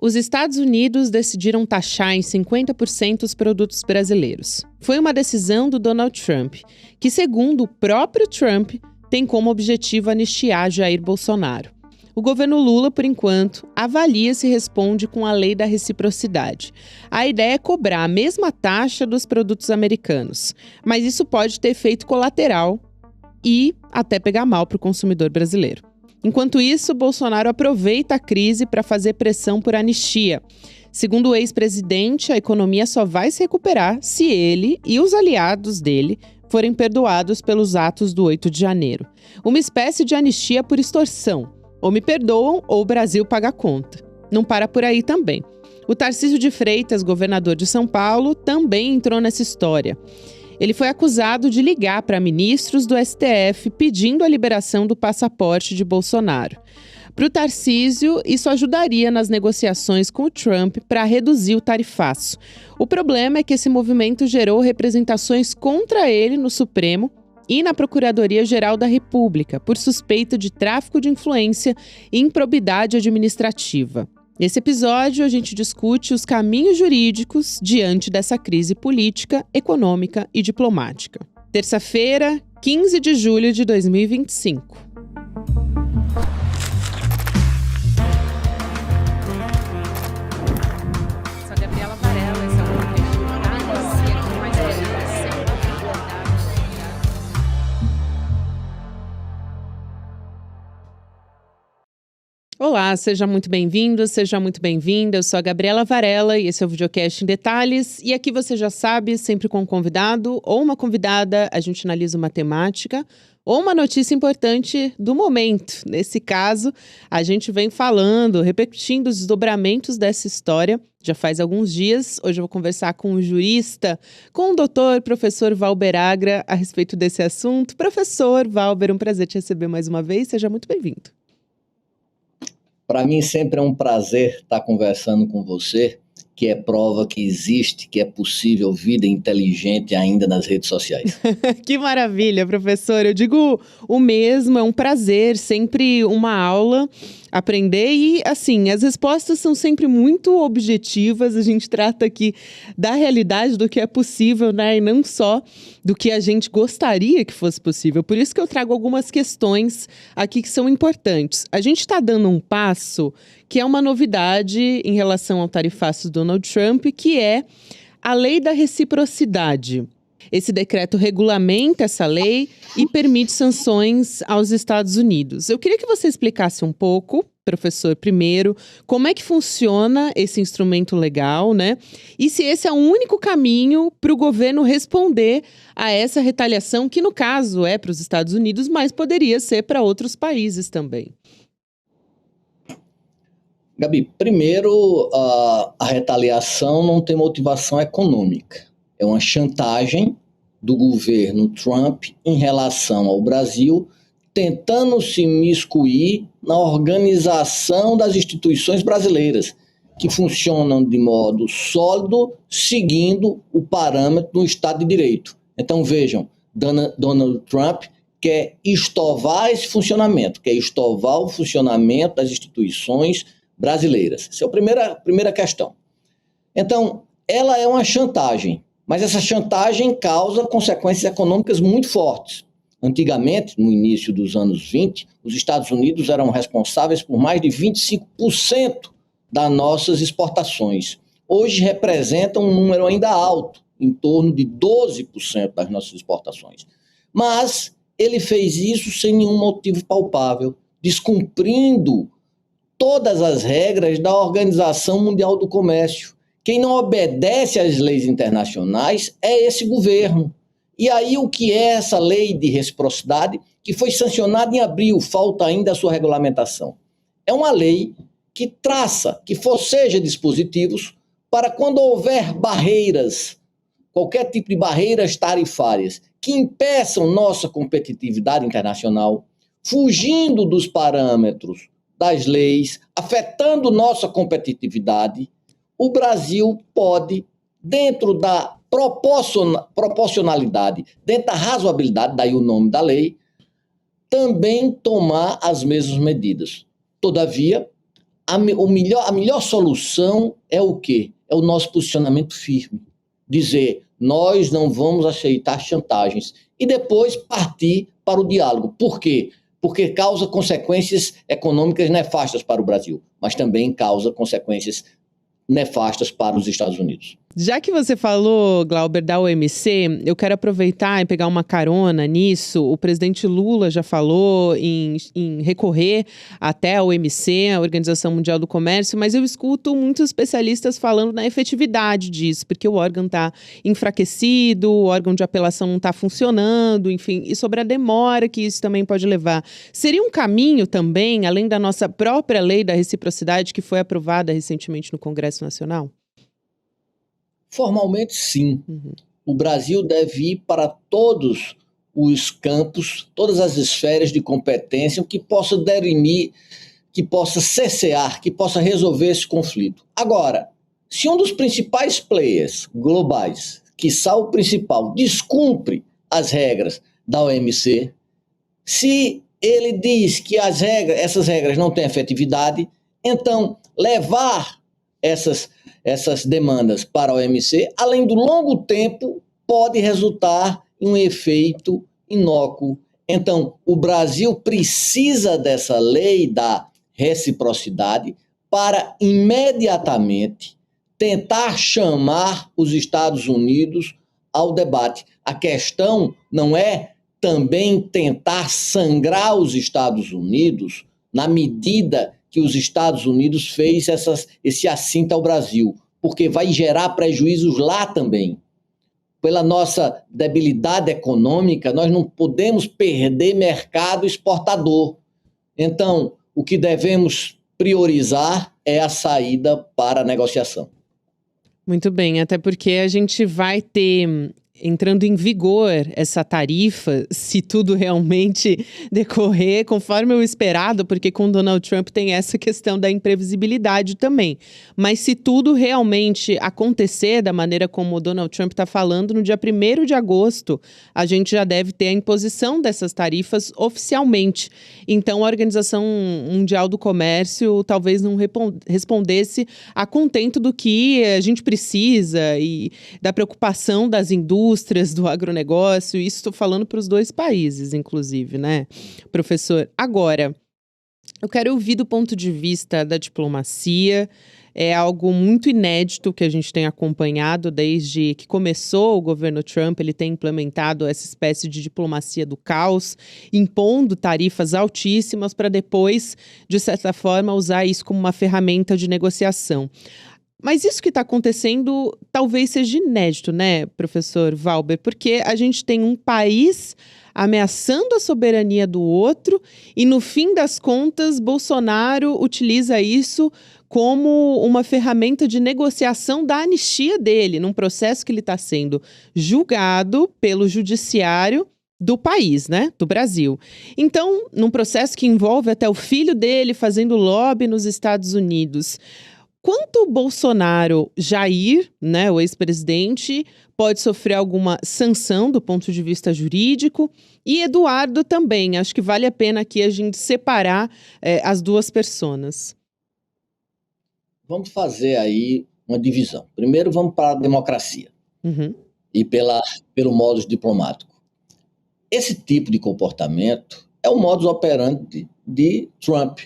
Os Estados Unidos decidiram taxar em 50% os produtos brasileiros. Foi uma decisão do Donald Trump, que, segundo o próprio Trump, tem como objetivo anistiar Jair Bolsonaro. O governo Lula, por enquanto, avalia se responde com a lei da reciprocidade. A ideia é cobrar a mesma taxa dos produtos americanos, mas isso pode ter efeito colateral e até pegar mal para o consumidor brasileiro. Enquanto isso, Bolsonaro aproveita a crise para fazer pressão por anistia. Segundo o ex-presidente, a economia só vai se recuperar se ele e os aliados dele forem perdoados pelos atos do 8 de janeiro. Uma espécie de anistia por extorsão. Ou me perdoam ou o Brasil paga a conta. Não para por aí também. O Tarcísio de Freitas, governador de São Paulo, também entrou nessa história. Ele foi acusado de ligar para ministros do STF pedindo a liberação do passaporte de Bolsonaro. Para o Tarcísio, isso ajudaria nas negociações com o Trump para reduzir o tarifaço. O problema é que esse movimento gerou representações contra ele no Supremo e na Procuradoria-Geral da República, por suspeita de tráfico de influência e improbidade administrativa. Nesse episódio, a gente discute os caminhos jurídicos diante dessa crise política, econômica e diplomática. Terça-feira, 15 de julho de 2025. Olá, seja muito bem-vindo, seja muito bem-vinda. Eu sou a Gabriela Varela e esse é o Videocast em Detalhes. E aqui você já sabe, sempre com um convidado ou uma convidada, a gente analisa uma temática ou uma notícia importante do momento. Nesse caso, a gente vem falando, repetindo os desdobramentos dessa história já faz alguns dias. Hoje eu vou conversar com um jurista, com o doutor, professor Valber Agra, a respeito desse assunto. Professor Valber, um prazer te receber mais uma vez. Seja muito bem-vindo. Para mim sempre é um prazer estar conversando com você, que é prova que existe, que é possível vida inteligente ainda nas redes sociais. Que maravilha, professor. Eu digo o mesmo, é um prazer, sempre uma aula aprender e, assim, as respostas são sempre muito objetivas, a gente trata aqui da realidade, do que é possível, né, e não só do que a gente gostaria que fosse possível. Por isso que eu trago algumas questões aqui que são importantes. A gente está dando um passo que é uma novidade em relação ao tarifaço do Donald Trump, que é a lei da reciprocidade. Esse decreto regulamenta essa lei e permite sanções aos Estados Unidos. Eu queria que você explicasse um pouco, professor, primeiro, como é que funciona esse instrumento legal, né? E se esse é o único caminho para o governo responder a essa retaliação, que no caso é para os Estados Unidos, mas poderia ser para outros países também. Gabi, primeiro, a retaliação não tem motivação econômica. É uma chantagem do governo Trump em relação ao Brasil, tentando se imiscuir na organização das instituições brasileiras, que funcionam de modo sólido, seguindo o parâmetro do Estado de Direito. Então, vejam, Donald Trump quer estovar esse funcionamento, quer estovar o funcionamento das instituições brasileiras. Essa é a primeira questão. Então, ela é uma chantagem, mas essa chantagem causa consequências econômicas muito fortes. Antigamente, no início dos anos 20, os Estados Unidos eram responsáveis por mais de 25% das nossas exportações. Hoje representam um número ainda alto, em torno de 12% das nossas exportações. Mas ele fez isso sem nenhum motivo palpável, descumprindo todas as regras da Organização Mundial do Comércio. Quem não obedece às leis internacionais é esse governo. E aí o que é essa lei de reciprocidade, que foi sancionada em abril, falta ainda a sua regulamentação? É uma lei que traça, que forceja dispositivos para quando houver barreiras, qualquer tipo de barreiras tarifárias, que impeçam nossa competitividade internacional, fugindo dos parâmetros das leis, afetando nossa competitividade, o Brasil pode, dentro da proporcionalidade, dentro da razoabilidade, daí o nome da lei, também tomar as mesmas medidas. Todavia, a melhor solução é o quê? É o nosso posicionamento firme. Dizer, nós não vamos aceitar chantagens. E depois partir para o diálogo. Por quê? Porque causa consequências econômicas nefastas para o Brasil, mas também causa consequências nefastas para os Estados Unidos. Já que você falou, Glauber, da OMC, eu quero aproveitar e pegar uma carona nisso. O presidente Lula já falou em recorrer até a OMC, a Organização Mundial do Comércio, mas eu escuto muitos especialistas falando na efetividade disso, porque o órgão está enfraquecido, o órgão de apelação não está funcionando, enfim, e sobre a demora que isso também pode levar. Seria um caminho também, além da nossa própria lei da reciprocidade, que foi aprovada recentemente no Congresso Nacional? Formalmente, sim. O Brasil deve ir para todos os campos, todas as esferas de competência, que possa derimir, que possa cessear, que possa resolver esse conflito. Agora, se um dos principais players globais, quiçá o principal, descumpre as regras da OMC, se ele diz que essas regras não têm efetividade, então levar essas demandas para a OMC, além do longo tempo, pode resultar em um efeito inócuo. Então, o Brasil precisa dessa lei da reciprocidade para imediatamente tentar chamar os Estados Unidos ao debate. A questão não é também tentar sangrar os Estados Unidos na medida que os Estados Unidos fez esse assinto ao Brasil, porque vai gerar prejuízos lá também. Pela nossa debilidade econômica, nós não podemos perder mercado exportador. Então, o que devemos priorizar é a saída para a negociação. Muito bem, até porque a gente vai ter, entrando em vigor essa tarifa, se tudo realmente decorrer conforme o esperado, porque com Donald Trump tem essa questão da imprevisibilidade também. Mas se tudo realmente acontecer da maneira como o Donald Trump está falando, no dia 1º de agosto, a gente já deve ter a imposição dessas tarifas oficialmente. Então, a Organização Mundial do Comércio talvez não respondesse a contento do que a gente precisa e da preocupação das indústrias, do agronegócio. Isso estou falando para os dois países, inclusive, né, professor? Agora, eu quero ouvir do ponto de vista da diplomacia. É algo muito inédito que a gente tem acompanhado desde que começou o governo Trump. Ele tem implementado essa espécie de diplomacia do caos, impondo tarifas altíssimas para depois, de certa forma, usar isso como uma ferramenta de negociação. Mas isso que está acontecendo talvez seja inédito, né, professor Valber? Porque a gente tem um país ameaçando a soberania do outro e, no fim das contas, Bolsonaro utiliza isso como uma ferramenta de negociação da anistia dele, num processo que ele está sendo julgado pelo judiciário do país, né, do Brasil. Então, num processo que envolve até o filho dele fazendo lobby nos Estados Unidos. Quanto Bolsonaro, Jair, né, o ex-presidente, pode sofrer alguma sanção do ponto de vista jurídico? E Eduardo também. Acho que vale a pena aqui a gente separar as duas personas. Vamos fazer aí uma divisão. Primeiro, vamos para a democracia e pelo modus diplomático. Esse tipo de comportamento é o modus operandi de Trump.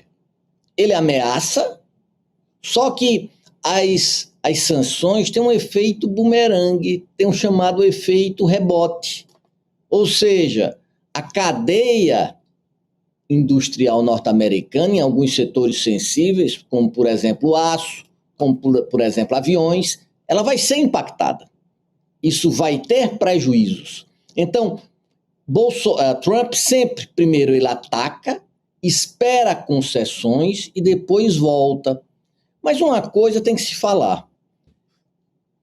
Ele ameaça. Só que as sanções têm um efeito bumerangue, tem um chamado efeito rebote. Ou seja, a cadeia industrial norte-americana, em alguns setores sensíveis, como, por exemplo, o aço, como, por exemplo, aviões, ela vai ser impactada. Isso vai ter prejuízos. Então, Trump sempre, primeiro, ele ataca, espera concessões e depois volta. Mas uma coisa tem que se falar.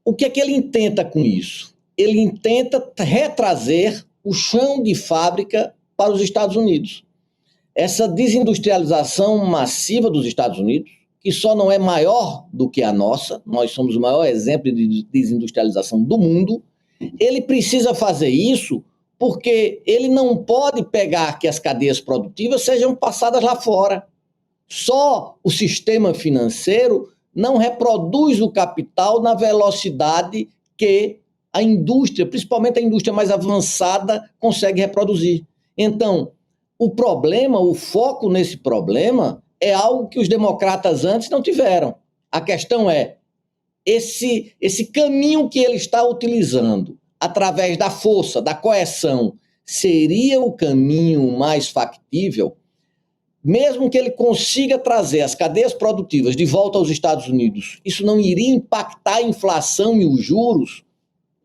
O que é que ele intenta com isso? Ele intenta retrazer o chão de fábrica para os Estados Unidos. Essa desindustrialização massiva dos Estados Unidos, que só não é maior do que a nossa, nós somos o maior exemplo de desindustrialização do mundo, ele precisa fazer isso porque ele não pode pegar que as cadeias produtivas sejam passadas lá fora. Só o sistema financeiro não reproduz o capital na velocidade que a indústria, principalmente a indústria mais avançada, consegue reproduzir. Então, o problema, o foco nesse problema é algo que os democratas antes não tiveram. A questão é esse caminho que ele está utilizando, através da força, da coerção, seria o caminho mais factível? Mesmo que ele consiga trazer as cadeias produtivas de volta aos Estados Unidos, isso não iria impactar a inflação e os juros,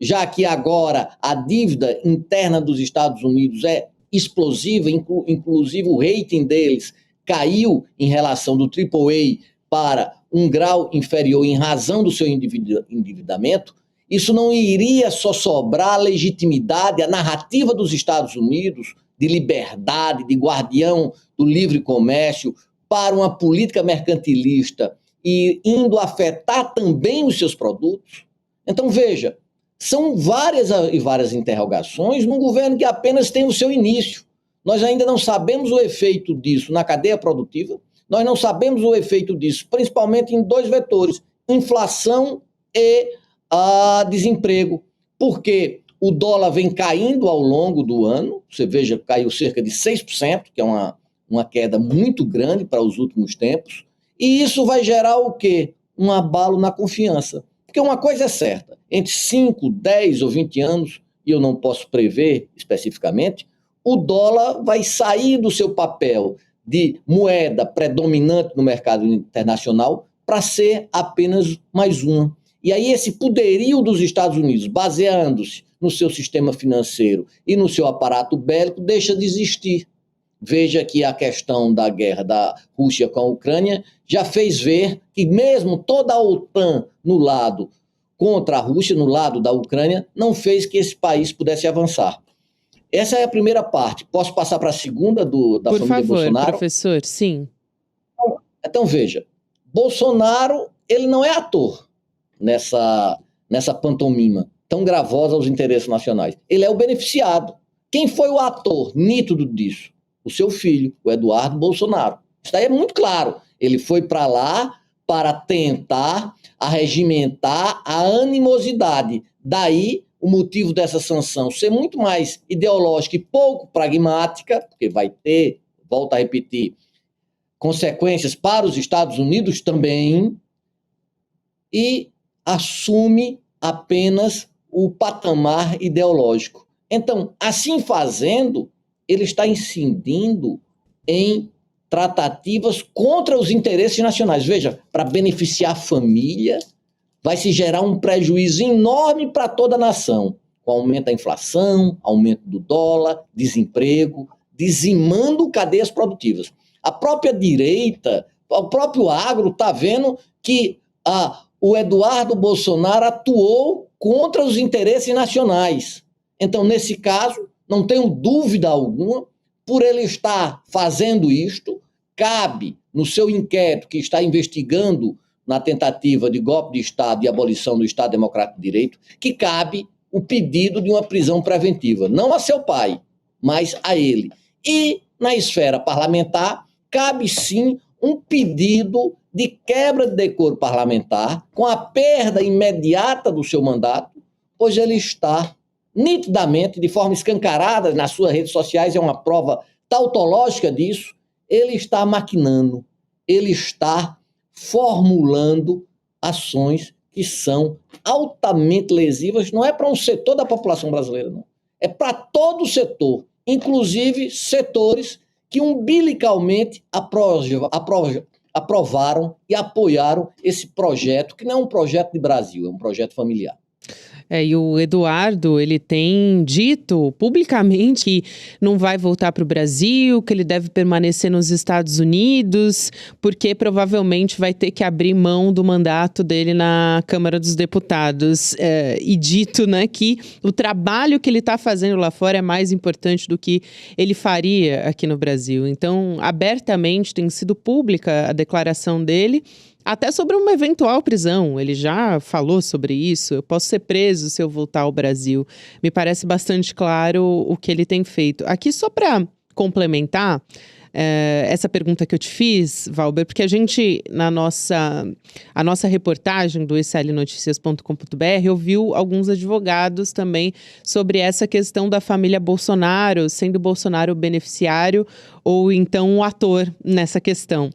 já que agora a dívida interna dos Estados Unidos é explosiva, inclusive o rating deles caiu em relação do AAA para um grau inferior em razão do seu endividamento. Isso não iria só sobrar a legitimidade, a narrativa dos Estados Unidos de liberdade, de guardião do livre comércio, para uma política mercantilista e indo afetar também os seus produtos? Então, veja, são várias e várias interrogações num governo que apenas tem o seu início. Nós ainda não sabemos o efeito disso na cadeia produtiva, nós não sabemos o efeito disso, principalmente em dois vetores, inflação e desemprego, porque o dólar vem caindo ao longo do ano, você veja, caiu cerca de 6%, que é uma queda muito grande para os últimos tempos, e isso vai gerar o quê? Um abalo na confiança. Porque uma coisa é certa, entre 5, 10 ou 20 anos, e eu não posso prever especificamente, o dólar vai sair do seu papel de moeda predominante no mercado internacional para ser apenas mais uma. E aí esse poderio dos Estados Unidos, baseando-se no seu sistema financeiro e no seu aparato bélico, deixa de existir. Veja que a questão da guerra da Rússia com a Ucrânia já fez ver que mesmo toda a OTAN no lado contra a Rússia, no lado da Ucrânia, não fez que esse país pudesse avançar. Essa é a primeira parte. Posso passar para a segunda da família Bolsonaro? Por favor, professor, sim. Então, veja, Bolsonaro, ele não é ator nessa pantomima tão gravosa aos interesses nacionais. Ele é o beneficiado. Quem foi o ator nítido disso? O seu filho, o Eduardo Bolsonaro. Isso daí é muito claro. Ele foi para lá para tentar arregimentar a animosidade. Daí o motivo dessa sanção ser muito mais ideológica e pouco pragmática, porque vai ter, volto a repetir, consequências para os Estados Unidos também, e assume apenas o patamar ideológico. Então, assim fazendo, ele está incidindo em tratativas contra os interesses nacionais. Veja, para beneficiar a família, vai se gerar um prejuízo enorme para toda a nação, com aumento da inflação, aumento do dólar, desemprego, dizimando cadeias produtivas. A própria direita, o próprio agro está vendo que o Eduardo Bolsonaro atuou contra os interesses nacionais. Então, nesse caso, não tenho dúvida alguma, por ele estar fazendo isto, cabe no seu inquérito que está investigando na tentativa de golpe de Estado e abolição do Estado Democrático de Direito, que cabe o pedido de uma prisão preventiva, não a seu pai, mas a ele. E na esfera parlamentar, cabe sim um pedido de quebra de decoro parlamentar, com a perda imediata do seu mandato, pois ele está nitidamente, de forma escancarada, nas suas redes sociais, é uma prova tautológica disso, ele está maquinando, ele está formulando ações que são altamente lesivas, não é para um setor da população brasileira, não. É para todo o setor, inclusive setores que umbilicalmente aprovaram e apoiaram esse projeto, que não é um projeto de Brasil, é um projeto familiar. E o Eduardo, ele tem dito publicamente que não vai voltar para o Brasil, que ele deve permanecer nos Estados Unidos, porque provavelmente vai ter que abrir mão do mandato dele na Câmara dos Deputados. E dito, né, que o trabalho que ele está fazendo lá fora é mais importante do que ele faria aqui no Brasil. Então, abertamente tem sido pública a declaração dele, até sobre uma eventual prisão. Ele já falou sobre isso. Eu posso ser preso se eu voltar ao Brasil. Me parece bastante claro o que ele tem feito. Aqui, só para complementar, essa pergunta que eu te fiz, Valber, porque a gente, a nossa reportagem do slnoticias.com.br ouviu alguns advogados também sobre essa questão da família Bolsonaro, sendo Bolsonaro o beneficiário ou então o ator nessa questão.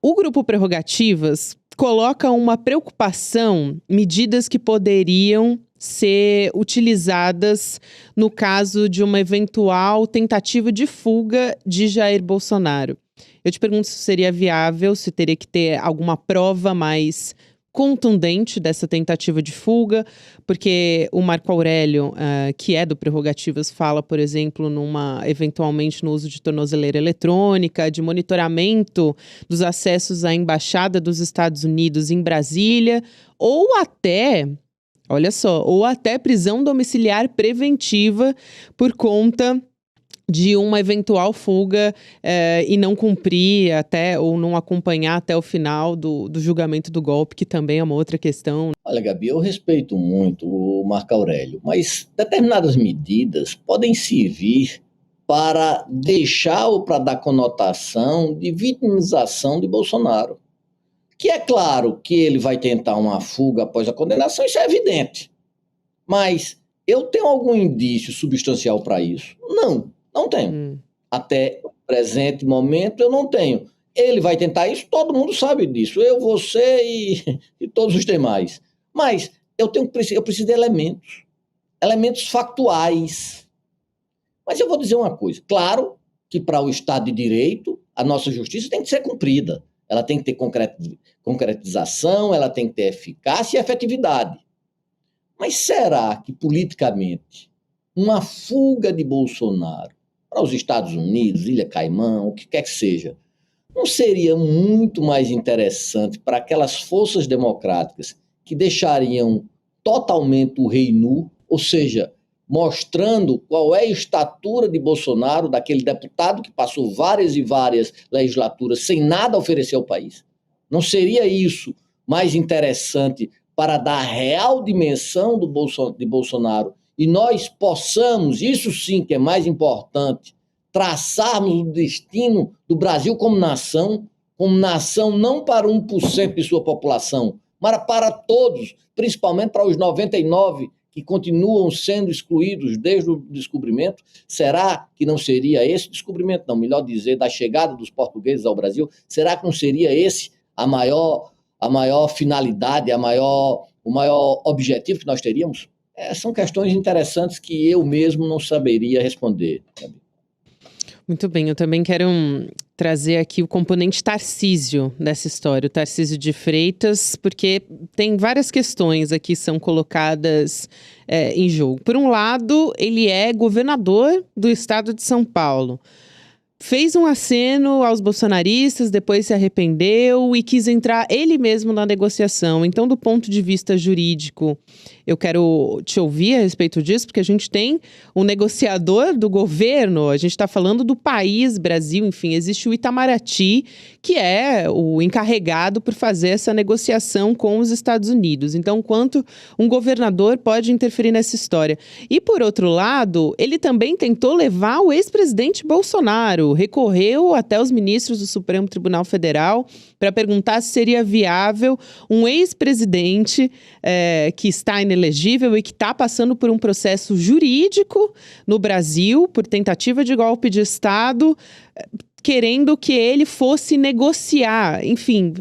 O Grupo Prerrogativas coloca uma preocupação, medidas que poderiam ser utilizadas no caso de uma eventual tentativa de fuga de Jair Bolsonaro. Eu te pergunto se seria viável, se teria que ter alguma prova mais contundente dessa tentativa de fuga, porque o Marco Aurélio, que é do Prerrogativas, fala, por exemplo, eventualmente no uso de tornozeleira eletrônica, de monitoramento dos acessos à Embaixada dos Estados Unidos em Brasília, ou até, olha só, ou até prisão domiciliar preventiva por conta de uma eventual fuga e não cumprir até, ou não acompanhar até o final do julgamento do golpe, que também é uma outra questão. Olha, Gabi, eu respeito muito o Marco Aurélio, mas determinadas medidas podem servir para deixar ou para dar conotação de vitimização de Bolsonaro. Que é claro que ele vai tentar uma fuga após a condenação, isso é evidente. Mas eu tenho algum indício substancial para isso? Não tenho. Até o presente momento eu não tenho. Ele vai tentar isso, todo mundo sabe disso. Eu, você e todos os demais. Mas eu preciso de elementos factuais. Mas eu vou dizer uma coisa. Claro que para o Estado de Direito, a nossa justiça tem que ser cumprida. Ela tem que ter concretização, ela tem que ter eficácia e efetividade. Mas será que politicamente uma fuga de Bolsonaro para os Estados Unidos, Ilha Caimã, o que quer que seja, não seria muito mais interessante para aquelas forças democráticas que deixariam totalmente o rei nu, ou seja, mostrando qual é a estatura de Bolsonaro, daquele deputado que passou várias e várias legislaturas sem nada oferecer ao país? Não seria isso mais interessante para dar a real dimensão de Bolsonaro e nós possamos, isso sim que é mais importante, traçarmos o destino do Brasil como nação não para 1% de sua população, mas para todos, principalmente para os 99% que continuam sendo excluídos desde o descobrimento? Será que não seria esse descobrimento, não, melhor dizer, da chegada dos portugueses ao Brasil, será que não seria esse a maior finalidade, o maior objetivo que nós teríamos? São questões interessantes que eu mesmo não saberia responder. Muito bem, eu também quero trazer aqui o componente Tarcísio dessa história, o Tarcísio de Freitas, porque tem várias questões aqui que são colocadas em jogo. Por um lado, ele é governador do estado de São Paulo. Fez um aceno aos bolsonaristas, depois se arrependeu e quis entrar ele mesmo na negociação. Então, do ponto de vista jurídico, eu quero te ouvir a respeito disso, porque a gente tem um negociador do governo, a gente está falando do país, Brasil, enfim, existe o Itamaraty, que é o encarregado por fazer essa negociação com os Estados Unidos. Então, quanto um governador pode interferir nessa história? E, por outro lado, ele também tentou levar o ex-presidente Bolsonaro, recorreu até os ministros do Supremo Tribunal Federal para perguntar se seria viável um ex-presidente que está inelegível e que está passando por um processo jurídico no Brasil por tentativa de golpe de Estado, querendo que ele fosse negociar. Enfim,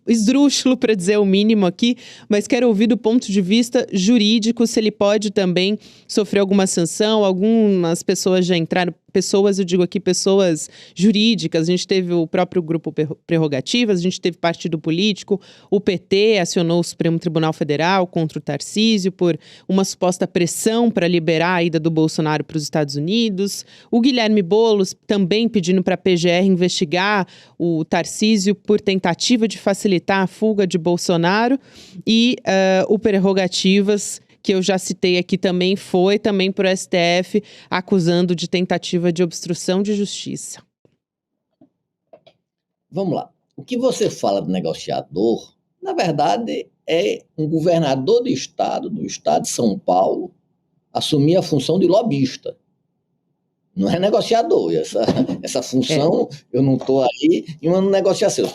esdrúxulo para dizer o mínimo aqui, mas quero ouvir do ponto de vista jurídico se ele pode também sofrer alguma sanção. Algumas pessoas já entraram, eu digo aqui pessoas jurídicas, a gente teve o próprio Grupo Prerrogativas, a gente teve partido político, o PT acionou o Supremo Tribunal Federal contra o Tarcísio por uma suposta pressão para liberar a ida do Bolsonaro para os Estados Unidos, o Guilherme Boulos também pedindo para a PGR investigar o Tarcísio por tentativa de facilitar a fuga de Bolsonaro e o Prerrogativas, que eu já citei aqui também, foi também para o STF acusando de tentativa de obstrução de justiça. Vamos lá. O que você fala de negociador, na verdade, é um governador do estado de São Paulo, assumir a função de lobista. não é negociador. Essa função, eu não estou aí em uma negociação.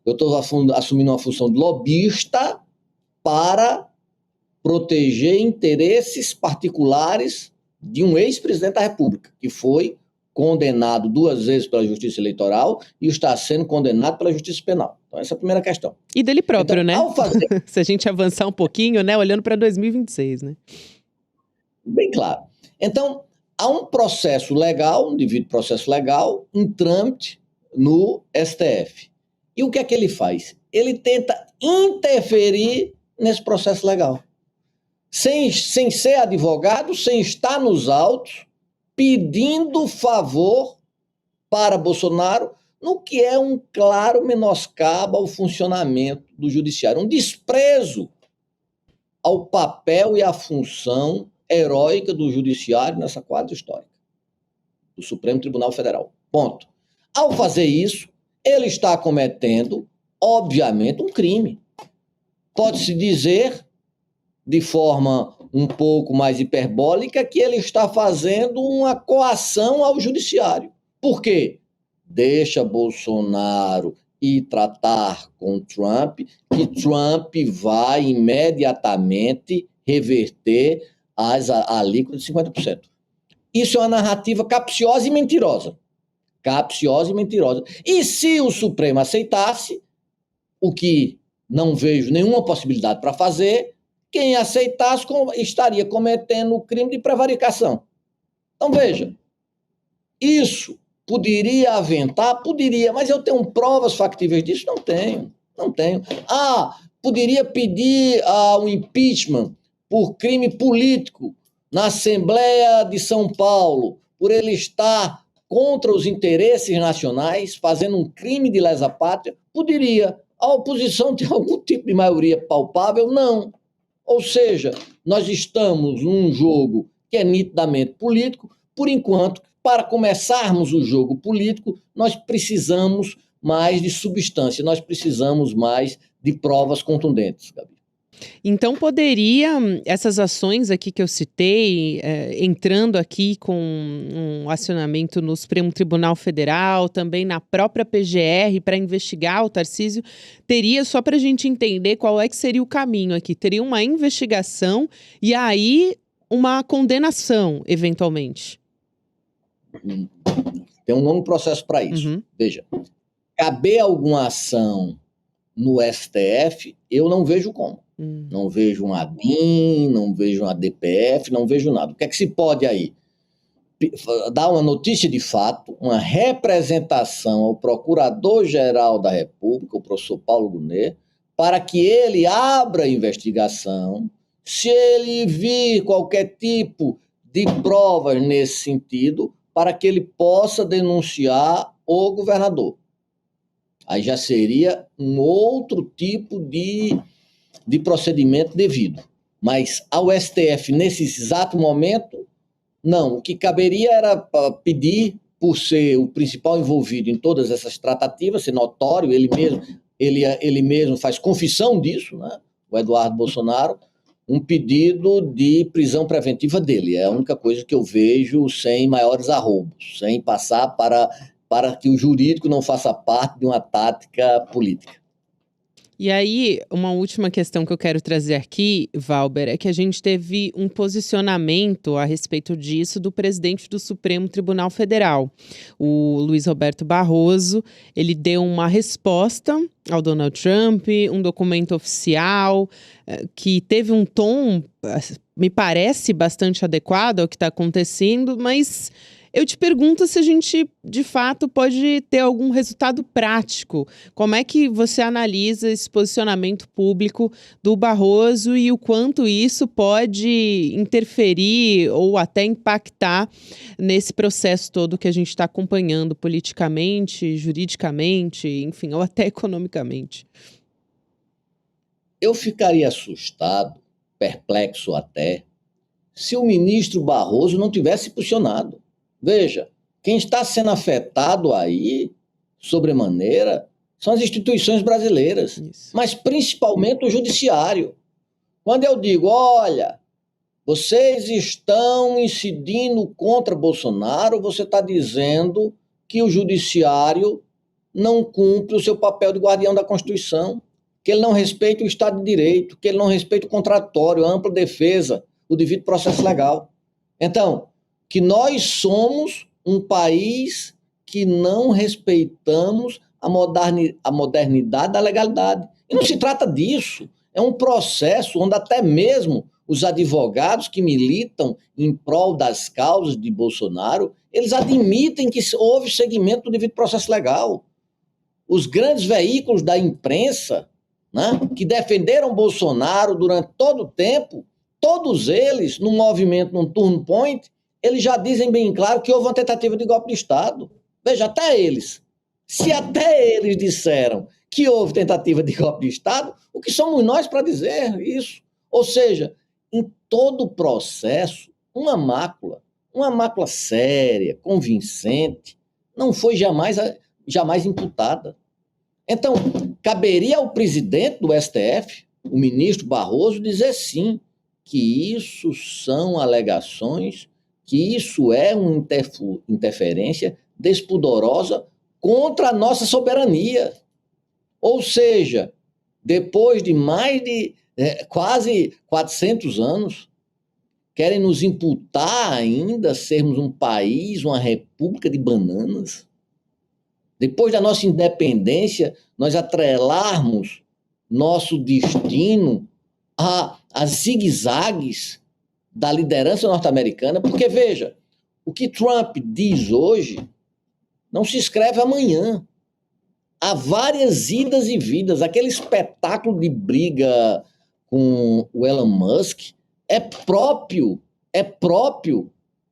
Eu estou assumindo uma função de lobista para proteger interesses particulares de um ex-presidente da República, que foi condenado 2 vezes pela Justiça Eleitoral e está sendo condenado pela Justiça Penal. Então, essa é a primeira questão. E dele próprio, então, né? Ao fazer... Se a gente avançar um pouquinho, né? Olhando para 2026, né? Bem claro. Então, há um processo legal, um devido processo legal, em trâmite no STF. E o que é que ele faz? Ele tenta interferir nesse processo legal. Sem ser advogado, sem estar nos autos, pedindo favor para Bolsonaro, no que é um claro menoscabo ao funcionamento do judiciário, um desprezo ao papel e à função heróica do judiciário nessa quadra histórica, do Supremo Tribunal Federal. Ponto. Ao fazer isso, ele está cometendo, obviamente, um crime. Pode-se dizer, de forma um pouco mais hiperbólica, que ele está fazendo uma coação ao judiciário. Por quê? Deixa Bolsonaro ir tratar com Trump, que Trump vai imediatamente reverter a alíquota de 50%. Isso é uma narrativa capciosa e mentirosa. Capciosa e mentirosa. E se o Supremo aceitasse, o que não vejo nenhuma possibilidade para fazer, quem aceitasse estaria cometendo o crime de prevaricação. Então, veja, isso poderia aventar? Poderia, mas eu tenho provas factíveis disso? Não tenho. Poderia pedir um impeachment por crime político na Assembleia de São Paulo, por ele estar contra os interesses nacionais, fazendo um crime de lesa pátria? Poderia. A oposição tem algum tipo de maioria palpável? Não. Ou seja, nós estamos num jogo que é nitidamente político, por enquanto, para começarmos o jogo político, nós precisamos mais de substância, nós precisamos mais de provas contundentes, Gabi. Então, essas ações aqui que eu citei, entrando aqui com um acionamento no Supremo Tribunal Federal, também na própria PGR, para investigar o Tarcísio, teria, só para a gente entender qual é que seria o caminho aqui, teria uma investigação e aí uma condenação, eventualmente. Tem um longo processo para isso. Uhum. Veja, caber alguma ação no STF, eu não vejo como. Não vejo um ADIM, não vejo um ADPF, não vejo nada. O que é que se pode aí? Dar uma notícia de fato, uma representação ao Procurador-Geral da República, o professor Paulo Gonet, para que ele abra a investigação. Se ele vir qualquer tipo de provas nesse sentido, para que ele possa denunciar o governador. Aí já seria um outro tipo de procedimento devido. Mas ao STF, nesse exato momento, não. O que caberia era pedir, por ser o principal envolvido em todas essas tratativas, ser notório, ele mesmo faz confissão disso, né? O Eduardo Bolsonaro, um pedido de prisão preventiva dele. É a única coisa que eu vejo sem maiores arroubos, sem passar para que o jurídico não faça parte de uma tática política. E aí, uma última questão que eu quero trazer aqui, Valber, é que a gente teve um posicionamento a respeito disso do presidente do Supremo Tribunal Federal, o Luiz Roberto Barroso. Ele deu uma resposta ao Donald Trump, um documento oficial que teve um tom, me parece, bastante adequado ao que está acontecendo, mas eu te pergunto se a gente, de fato, pode ter algum resultado prático. Como é que você analisa esse posicionamento público do Barroso e o quanto isso pode interferir ou até impactar nesse processo todo que a gente está acompanhando politicamente, juridicamente, enfim, ou até economicamente? Eu ficaria assustado, perplexo até, se o ministro Barroso não tivesse posicionado. Veja, quem está sendo afetado aí, sobremaneira, são as instituições brasileiras, mas principalmente o judiciário. Quando eu digo, olha, Vocês estão incidindo contra Bolsonaro, você está dizendo que o judiciário não cumpre o seu papel de guardião da Constituição, que ele não respeita o Estado de Direito, que ele não respeita o contraditório, a ampla defesa, o devido processo legal. Então, que nós somos um país que não respeitamos a modernidade da legalidade. E não se trata disso. É um processo onde até mesmo os advogados que militam em prol das causas de Bolsonaro, eles admitem que houve seguimento do devido processo legal. Os grandes veículos da imprensa, né, que defenderam Bolsonaro durante todo o tempo, todos eles, no movimento, num turn point, eles já dizem bem claro que houve uma tentativa de golpe de Estado. Veja, até eles. Se até eles disseram que houve tentativa de golpe de Estado, o que somos nós para dizer isso? Ou seja, em todo o processo, uma mácula séria, convincente, não foi jamais imputada. Então, caberia ao presidente do STF, o ministro Barroso, dizer sim, que isso são alegações, que isso é uma interferência despudorosa contra a nossa soberania. Ou seja, depois de mais de quase 400 anos, querem nos imputar ainda sermos um país, uma república de bananas. Depois da nossa independência, nós atrelarmos nosso destino a zigue-zagues da liderança norte-americana, porque, veja, o que Trump diz hoje não se escreve amanhã. Há várias idas e vindas. Aquele espetáculo de briga com o Elon Musk é próprio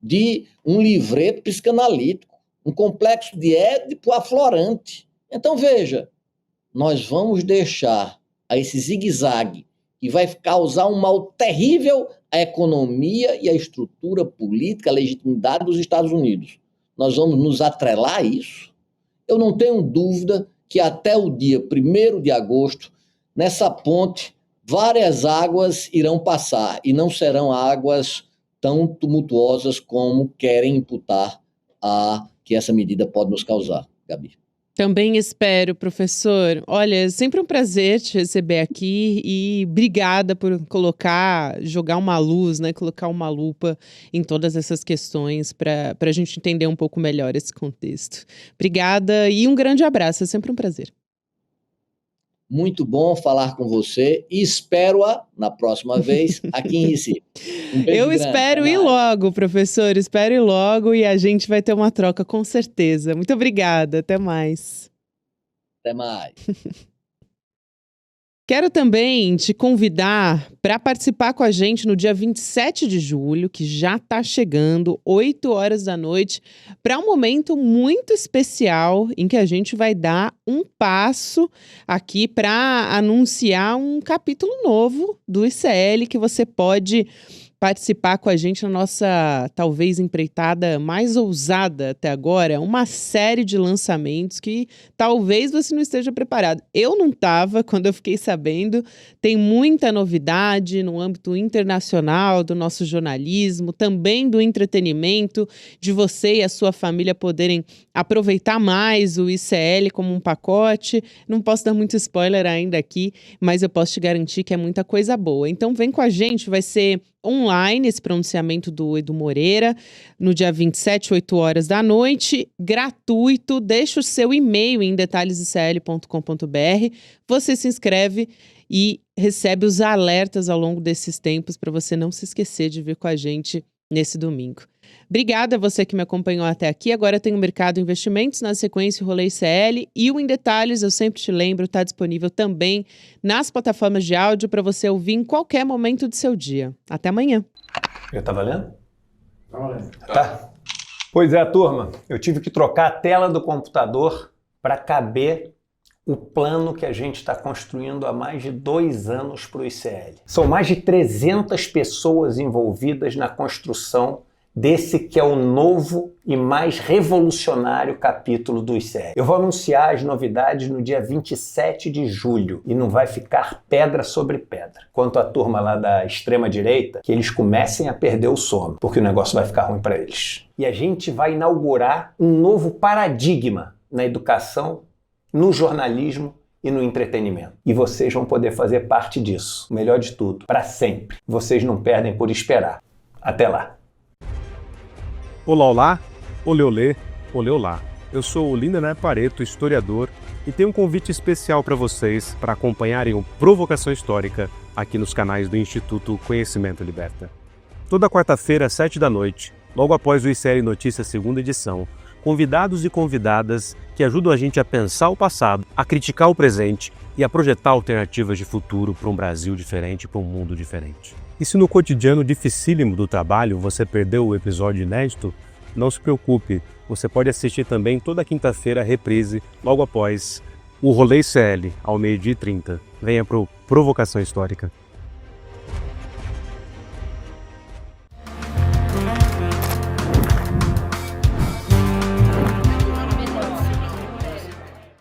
de um livreto psicanalítico, um complexo de Édipo aflorante. Então, veja, nós vamos deixar a esse zigue-zague que vai causar um mal terrível à economia e à estrutura política, à legitimidade dos Estados Unidos. Nós vamos nos atrelar a isso? Eu não tenho dúvida que até o dia 1º de agosto, nessa ponte, várias águas irão passar e não serão águas tão tumultuosas como querem imputar que essa medida pode nos causar, Gabi. Também espero, professor. Olha, é sempre um prazer te receber aqui e obrigada por jogar uma luz, né? Colocar uma lupa em todas essas questões para a gente entender um pouco melhor esse contexto. Obrigada e um grande abraço, é sempre um prazer. Muito bom falar com você e espero-a na próxima vez aqui em Recife. Eu espero ir logo, professor, espero ir logo e a gente vai ter uma troca com certeza. Muito obrigada, até mais. Até mais. Quero também te convidar para participar com a gente no dia 27 de julho, que já está chegando, 8 horas da noite, para um momento muito especial em que a gente vai dar um passo aqui para anunciar um capítulo novo do ICL que você pode participar com a gente na nossa, talvez, empreitada mais ousada até agora, uma série de lançamentos que talvez você não esteja preparado. Eu não estava quando eu fiquei sabendo. Tem muita novidade no âmbito internacional do nosso jornalismo, também do entretenimento, de você e a sua família poderem aproveitar mais o ICL como um pacote. Não posso dar muito spoiler ainda aqui, mas eu posso te garantir que é muita coisa boa. Então vem com a gente, vai ser online esse pronunciamento do Edu Moreira, no dia 27, 8 horas da noite, gratuito. Deixa o seu e-mail em detalhesicl.com.br, você se inscreve e recebe os alertas ao longo desses tempos para você não se esquecer de vir com a gente nesse domingo. Obrigada a você que me acompanhou até aqui. Agora tem o Mercado Investimentos, na sequência o Rolê ICL e o Em Detalhes, eu sempre te lembro, está disponível também nas plataformas de áudio para você ouvir em qualquer momento do seu dia. Até amanhã. Já tá valendo? Tá valendo. Tá. Pois é, turma, eu tive que trocar a tela do computador para caber o plano que a gente está construindo há mais de 2 anos para o ICL. São mais de 300 pessoas envolvidas na construção desse que é o novo e mais revolucionário capítulo do ICL. Eu vou anunciar as novidades no dia 27 de julho e não vai ficar pedra sobre pedra. Quanto à turma lá da extrema-direita, que eles comecem a perder o sono, porque o negócio vai ficar ruim para eles. E a gente vai inaugurar um novo paradigma na educação, no jornalismo e no entretenimento. E vocês vão poder fazer parte disso. O melhor de tudo, para sempre. Vocês não perdem por esperar. Até lá. Olá, olá, olê, olê, olê, olá. Eu sou o Lindener Pareto, historiador, e tenho um convite especial para vocês para acompanharem o Provocação Histórica aqui nos canais do Instituto Conhecimento Liberta. Toda quarta-feira, às 7 da noite, logo após o ICL Notícias segunda edição, convidados e convidadas que ajudam a gente a pensar o passado, a criticar o presente e a projetar alternativas de futuro para um Brasil diferente, para um mundo diferente. E se no cotidiano dificílimo do trabalho você perdeu o episódio inédito, não se preocupe, você pode assistir também toda quinta-feira a reprise, logo após o Rolê ICL, ao 12h30. Venha para o Provocação Histórica.